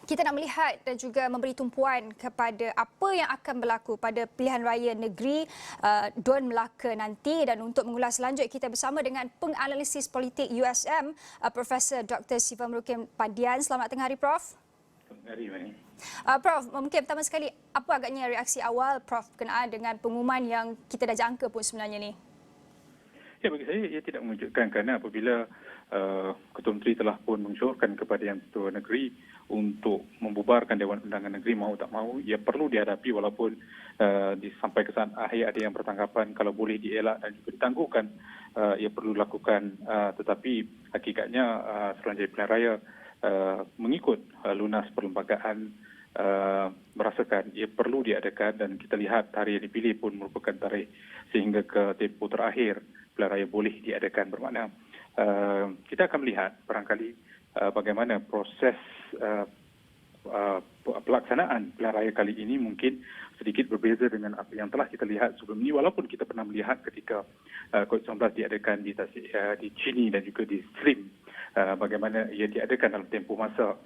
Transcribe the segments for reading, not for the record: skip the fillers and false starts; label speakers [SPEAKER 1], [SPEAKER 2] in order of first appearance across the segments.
[SPEAKER 1] Kita nak melihat dan juga memberi tumpuan kepada apa yang akan berlaku pada pilihan raya negeri Dun Melaka nanti, dan untuk mengulas lanjut kita bersama dengan penganalisis politik USM Profesor Dr. Siva Merukim Padian. Selamat tengah hari Prof.
[SPEAKER 2] Selamat hari, Mani.
[SPEAKER 1] Prof, mungkin pertama sekali apa agaknya reaksi awal Prof berkenaan dengan pengumuman yang kita dah jangka pun sebenarnya ni?
[SPEAKER 2] Ya, bagi saya ia tidak mengejutkan kerana apabila Ketua Menteri telah pun mensyorkan kepada Yang Ketua Negeri untuk membubarkan Dewan Undangan Negeri, mau tak mau ia perlu dihadapi walaupun sampai ke saat akhir ada yang bertanggapan kalau boleh dielak dan juga ditangguhkan ia perlu dilakukan, tetapi hakikatnya Suruhanjaya Pilihan Raya mengikut lunas perlembagaan merasakan ia perlu diadakan, dan kita lihat tarikh yang dipilih pun merupakan tarikh sehingga ke tempoh terakhir pilihan raya boleh diadakan. Bermakna kita akan melihat barangkali bagaimana proses pelaksanaan pilihan raya kali ini mungkin sedikit berbeza dengan apa yang telah kita lihat sebelum ini, walaupun kita pernah melihat ketika COVID-19 diadakan di Chini dan juga di Slim, bagaimana ia diadakan dalam tempoh masa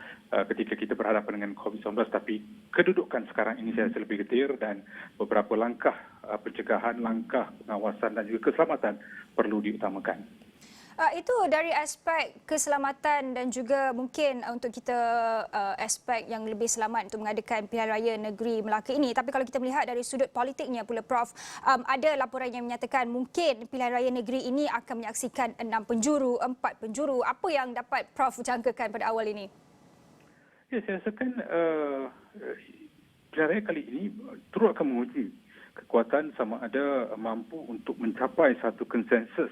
[SPEAKER 2] ketika kita berhadapan dengan COVID-19, tapi kedudukan sekarang ini saya rasa lebih getir dan beberapa langkah pencegahan, langkah pengawasan dan juga keselamatan perlu diutamakan.
[SPEAKER 1] Itu dari aspek keselamatan dan juga mungkin untuk kita aspek yang lebih selamat untuk mengadakan pilihan raya negeri Melaka ini. Tapi kalau kita melihat dari sudut politiknya pula Prof, ada laporan yang menyatakan mungkin pilihan raya negeri ini akan menyaksikan 6 penjuru, 4 penjuru. Apa yang dapat Prof jangkakan pada awal ini?
[SPEAKER 2] Ya, saya rasakan pilihan raya kali ini terus akan menguji kekuatan sama ada mampu untuk mencapai satu konsensus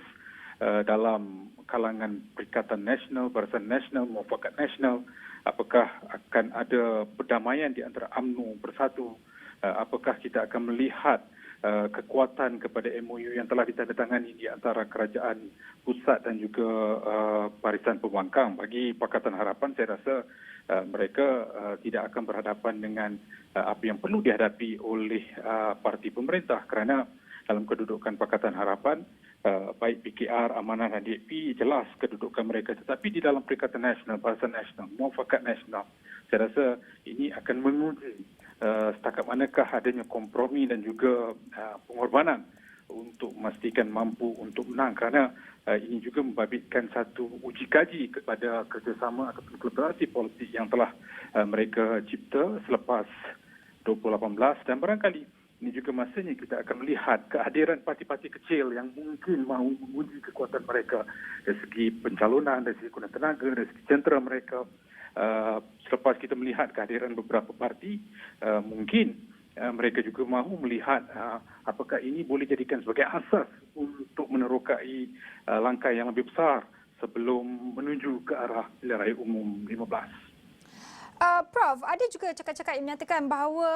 [SPEAKER 2] dalam kalangan Perikatan Nasional, Barisan Nasional, Muafakat Nasional. Apakah akan ada perdamaian di antara UMNO Bersatu? Apakah kita akan melihat kekuatan kepada MOU yang telah ditandatangani di antara kerajaan pusat dan juga Barisan Pembangkang? Bagi Pakatan Harapan, saya rasa mereka tidak akan berhadapan dengan apa yang perlu dihadapi oleh parti pemerintah, kerana dalam kedudukan Pakatan Harapan, baik PKR, Amanah dan DAP, jelas kedudukan mereka. Tetapi di dalam Perikatan Nasional, Barisan Nasional, Muafakat Nasional, saya rasa ini akan menguji setakat manakah adanya kompromi dan juga pengorbanan untuk memastikan mampu untuk menang, kerana ini juga membabitkan satu uji kaji kepada kerjasama ataupun kolaborasi politik yang telah mereka cipta selepas 2018, dan barangkali ini juga masanya kita akan melihat kehadiran parti-parti kecil yang mungkin mahu menguji kekuatan mereka dari segi pencalonan, dari segi guna tenaga, dari segi jentera mereka. Selepas kita melihat kehadiran beberapa parti, mungkin mereka juga mahu melihat apakah ini boleh jadikan sebagai asas untuk menerokai langkah yang lebih besar sebelum menuju ke arah pilihan raya umum 15.
[SPEAKER 1] Prof, ada juga cakap-cakap yang menyatakan bahawa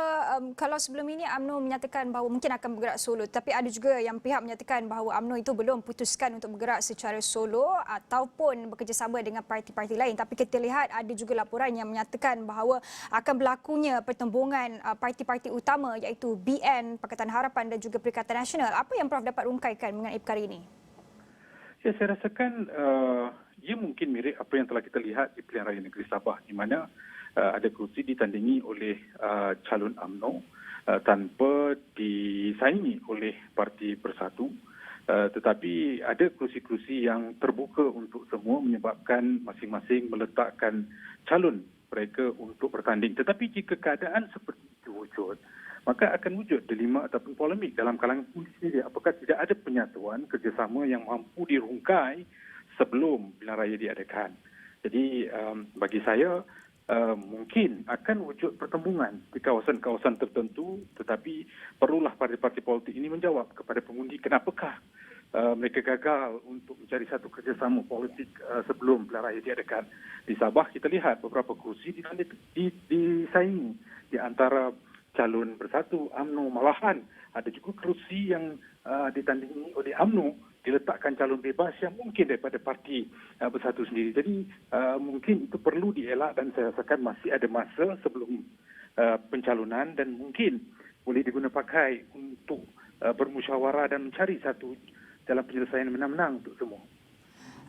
[SPEAKER 1] kalau sebelum ini UMNO menyatakan bahawa mungkin akan bergerak solo, tapi ada juga yang pihak menyatakan bahawa UMNO itu belum putuskan untuk bergerak secara solo ataupun bekerjasama dengan parti-parti lain. Tapi kita lihat ada juga laporan yang menyatakan bahawa akan berlakunya pertembungan parti-parti utama iaitu BN, Pakatan Harapan dan juga Perikatan Nasional. Apa yang Prof dapat rungkaikan mengenai perkara ini?
[SPEAKER 2] Ya, saya rasakan ia mungkin mirip apa yang telah kita lihat di pilihan raya negeri Sabah, di mana ada kerusi ditandingi oleh calon UMNO tanpa disaingi oleh Parti Bersatu, tetapi ada kerusi-kerusi yang terbuka untuk semua menyebabkan masing-masing meletakkan calon mereka untuk bertanding. Tetapi jika keadaan seperti itu wujud, maka akan wujud dilema ataupun polemik dalam kalangan politik sendiri. Apakah tidak ada penyatuan kerjasama yang mampu dirungkai sebelum pilihan raya diadakan? Jadi bagi saya mungkin akan wujud pertembungan di kawasan-kawasan tertentu, tetapi perlulah parti-parti politik ini menjawab kepada pengundi kenapakah mereka gagal untuk mencari satu kerjasama politik sebelum pilihan raya diadakan. Di Sabah kita lihat beberapa kursi disaingi di antara calon Bersatu, UMNO, malahan ada juga kerusi yang ditandingi oleh UMNO, diletakkan calon bebas yang mungkin daripada Parti Bersatu sendiri. Jadi mungkin itu perlu dielak, dan saya rasakan masih ada masa sebelum pencalonan, dan mungkin boleh digunakan pakai untuk bermusyawarah dan mencari satu jalan penyelesaian menang-menang untuk semua.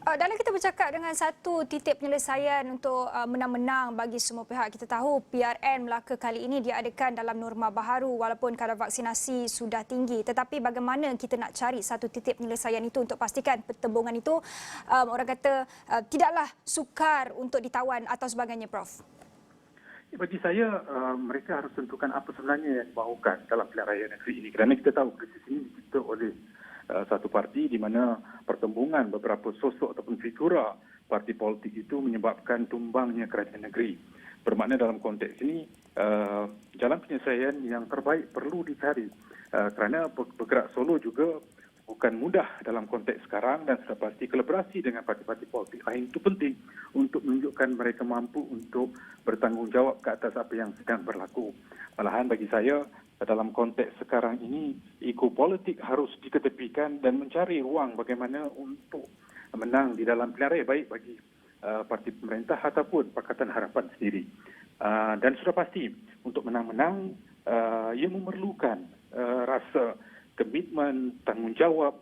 [SPEAKER 1] Dalam kita bercakap dengan satu titik penyelesaian untuk menang-menang bagi semua pihak, kita tahu PRN Melaka kali ini diadakan dalam norma baharu walaupun kadar vaksinasi sudah tinggi. Tetapi bagaimana kita nak cari satu titik penyelesaian itu untuk pastikan pertembungan itu orang kata tidaklah sukar untuk ditawan atau sebagainya, Prof?
[SPEAKER 2] Bagi saya, mereka harus tentukan apa sebenarnya yang dimahukan dalam pilihan raya negeri ini. Kerana kita tahu krisis ini dicipta oleh satu parti di mana pertembungan beberapa sosok ataupun figura parti politik itu menyebabkan tumbangnya kerajaan negeri. Bermakna dalam konteks ini, jalan penyelesaian yang terbaik perlu dicari. Kerana bergerak solo juga bukan mudah dalam konteks sekarang dan sudah pasti kolaborasi dengan parti-parti politik lain itu penting untuk menunjukkan mereka mampu untuk bertanggungjawab ke atas apa yang sedang berlaku. Malahan bagi saya, dalam konteks sekarang ini, ego politik harus diketepikan dan mencari ruang bagaimana untuk menang di dalam pilihan raya baik bagi parti pemerintah ataupun Pakatan Harapan sendiri. Dan sudah pasti untuk menang-menang, ia memerlukan rasa komitmen, tanggungjawab,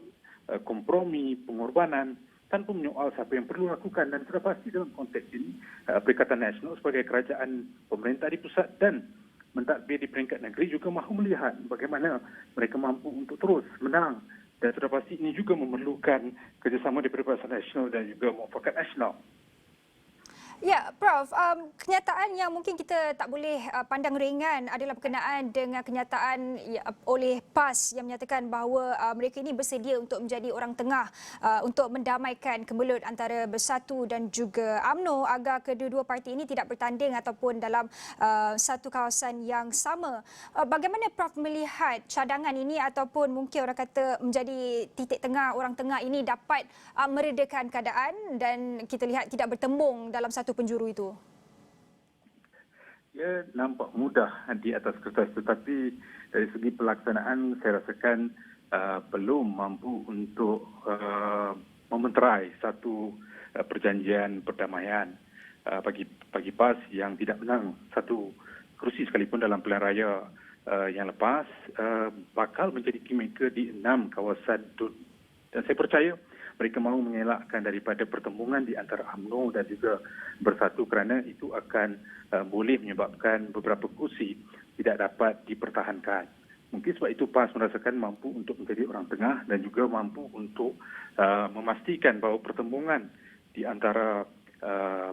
[SPEAKER 2] kompromi, pengorbanan tanpa menyoal siapa yang perlu lakukan. Dan sudah pasti dalam konteks ini, Perikatan Nasional sebagai kerajaan pemerintah di pusat dan mentadbir di peringkat negeri juga mahu melihat bagaimana mereka mampu untuk terus menang. Dan sudah pasti ini juga memerlukan kerjasama di Perikatan Nasional dan juga Muafakat Nasional.
[SPEAKER 1] Ya, Prof. Kenyataan yang mungkin kita tak boleh pandang ringan adalah berkenaan dengan kenyataan oleh PAS yang menyatakan bahawa mereka ini bersedia untuk menjadi orang tengah untuk mendamaikan kemelut antara Bersatu dan juga UMNO agar kedua-dua parti ini tidak bertanding ataupun dalam satu kawasan yang sama. Bagaimana Prof melihat cadangan ini ataupun mungkin orang kata menjadi titik tengah, orang tengah ini dapat meredakan keadaan dan kita lihat tidak bertembung dalam satu penjuru itu?
[SPEAKER 2] Ya, nampak mudah di atas kertas, tetapi dari segi pelaksanaan saya rasakan belum mampu untuk mementerai satu perjanjian perdamaian bagi PAS yang tidak menang satu kerusi sekalipun dalam pilihan raya yang lepas, bakal menjadi kingmaker di 6 kawasan itu. Dan saya percaya mereka mahu mengelakkan daripada pertembungan di antara UMNO dan juga Bersatu kerana itu akan boleh menyebabkan beberapa kursi tidak dapat dipertahankan. Mungkin sebab itu PAS merasakan mampu untuk menjadi orang tengah dan juga mampu untuk memastikan bahawa pertembungan di antara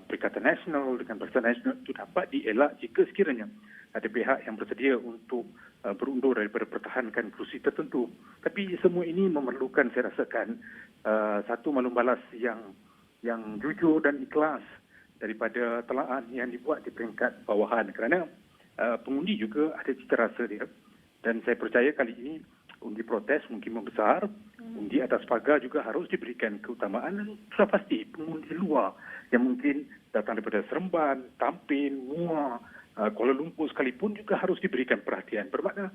[SPEAKER 2] Perikatan Nasional dengan Barisan Nasional itu dapat dielak jika sekiranya ada pihak yang bersedia untuk berundur daripada pertahankan kerusi tertentu. Tapi semua ini memerlukan, saya rasakan, satu malum balas yang jujur dan ikhlas daripada telaan yang dibuat di peringkat bawahan. Kerana pengundi juga ada cita rasa dia. Dan saya percaya kali ini undi protes mungkin membesar, undi atas pagar juga harus diberikan keutamaan dan sudah pasti pengundi luar yang mungkin datang daripada Seremban, Tampin, Muar, Kuala Lumpur sekalipun juga harus diberikan perhatian. Bermakna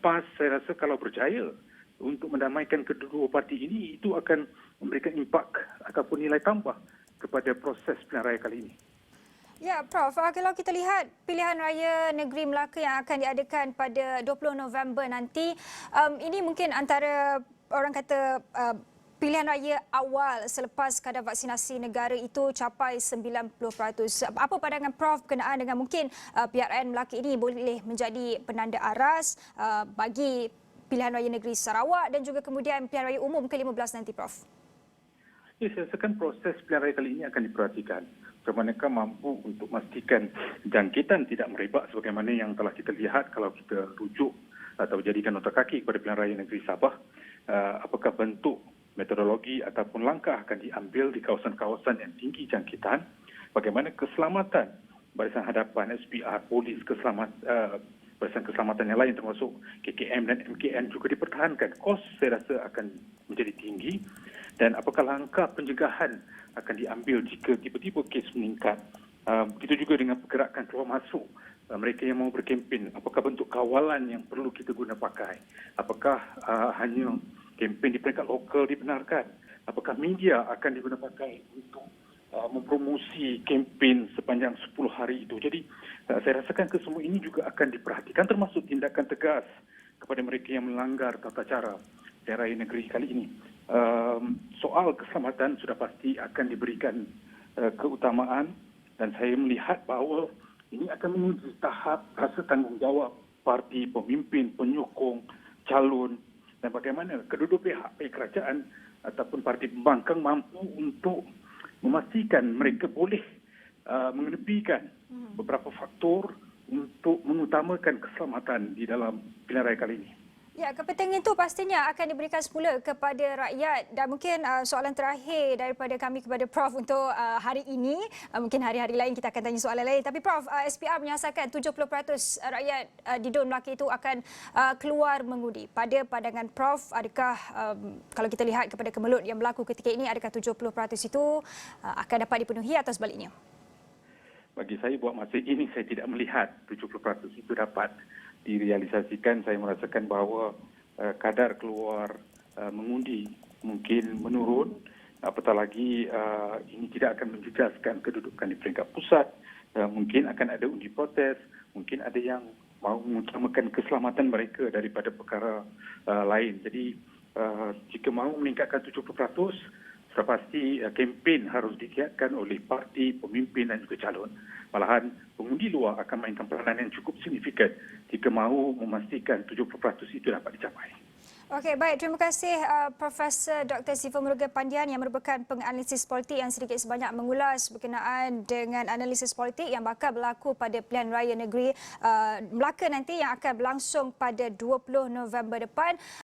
[SPEAKER 2] PAS saya rasa kalau berjaya untuk mendamaikan kedua parti ini, itu akan memberikan impak ataupun nilai tambah kepada proses pilihan raya kali ini.
[SPEAKER 1] Ya, Prof. Kalau kita lihat pilihan raya negeri Melaka yang akan diadakan pada 20 November nanti, ini mungkin antara orang kata pilihan raya awal selepas kadar vaksinasi negara itu capai 90%. Apa pandangan Prof berkenaan dengan mungkin PRN Melaka ini boleh menjadi penanda aras bagi pilihan raya negeri Sarawak dan juga kemudian pilihan raya umum ke-15 nanti, Prof?
[SPEAKER 2] Ya, saya rasakan proses pilihan raya kali ini akan diperhatikan. Bagaimanakah mampu untuk memastikan jangkitan tidak merebak sebagaimana yang telah kita lihat kalau kita rujuk atau jadikan otak kaki kepada pilihan raya negeri Sabah. Apakah bentuk metodologi ataupun langkah akan diambil di kawasan-kawasan yang tinggi jangkitan? Bagaimana keselamatan Barisan Hadapan, SPR, polis, barisan keselamatan yang lain termasuk KKM dan MKN juga dipertahankan. Kos saya rasa akan menjadi tinggi. Dan apakah langkah pencegahan akan diambil jika tiba-tiba kes meningkat? Begitu juga dengan pergerakan keluar masuk mereka yang mahu berkempen. Apakah bentuk kawalan yang perlu kita guna pakai? Apakah hanya kempen di peringkat lokal dibenarkan? Apakah media akan digunakan pakai untuk mempromosi kempen sepanjang 10 hari itu? Jadi saya rasakan kesemua ini juga akan diperhatikan termasuk tindakan tegas kepada mereka yang melanggar tata cara pilihan raya negeri kali ini. soal keselamatan sudah pasti akan diberikan keutamaan, dan saya melihat bahawa ini akan menguji tahap rasa tanggungjawab parti, pemimpin, penyokong, calon, dan bagaimana kedua pihak, baik kerajaan ataupun parti pembangkang mampu untuk memastikan mereka boleh mengenepikan beberapa faktor untuk mengutamakan keselamatan di dalam pilihan raya kali ini.
[SPEAKER 1] Ya, kepentingan itu pastinya akan diberikan semula kepada rakyat, dan mungkin soalan terakhir daripada kami kepada Prof untuk hari ini, mungkin hari-hari lain kita akan tanya soalan lain, tapi Prof, SPR menyasarkan 70% rakyat di Dun Melaka itu akan keluar mengundi. Pada pandangan Prof, adakah kalau kita lihat kepada kemelut yang berlaku ketika ini, adakah 70% itu akan dapat dipenuhi atau sebaliknya?
[SPEAKER 2] Bagi saya buat masa ini saya tidak melihat 70% itu dapat direalisasikan. Saya merasakan bahawa kadar keluar mengundi mungkin menurun, apatah lagi ini tidak akan menjejaskan kedudukan di peringkat pusat. Mungkin akan ada undi protes, mungkin ada yang mahu mengutamakan keselamatan mereka daripada perkara lain. Jadi jika mahu meningkatkan 70%, sudah pasti kempen harus digiatkan oleh parti, pemimpin dan juga calon. Malahan pengundi luar akan mainkan peranan yang cukup signifikan jika mahu memastikan 70% itu dapat dicapai.
[SPEAKER 1] Okey, baik. Terima kasih Profesor Dr. Siva Murugan Pandian yang merupakan penganalisis politik yang sedikit sebanyak mengulas berkenaan dengan analisis politik yang bakal berlaku pada pilihan raya negeri Melaka nanti yang akan berlangsung pada 20 November depan.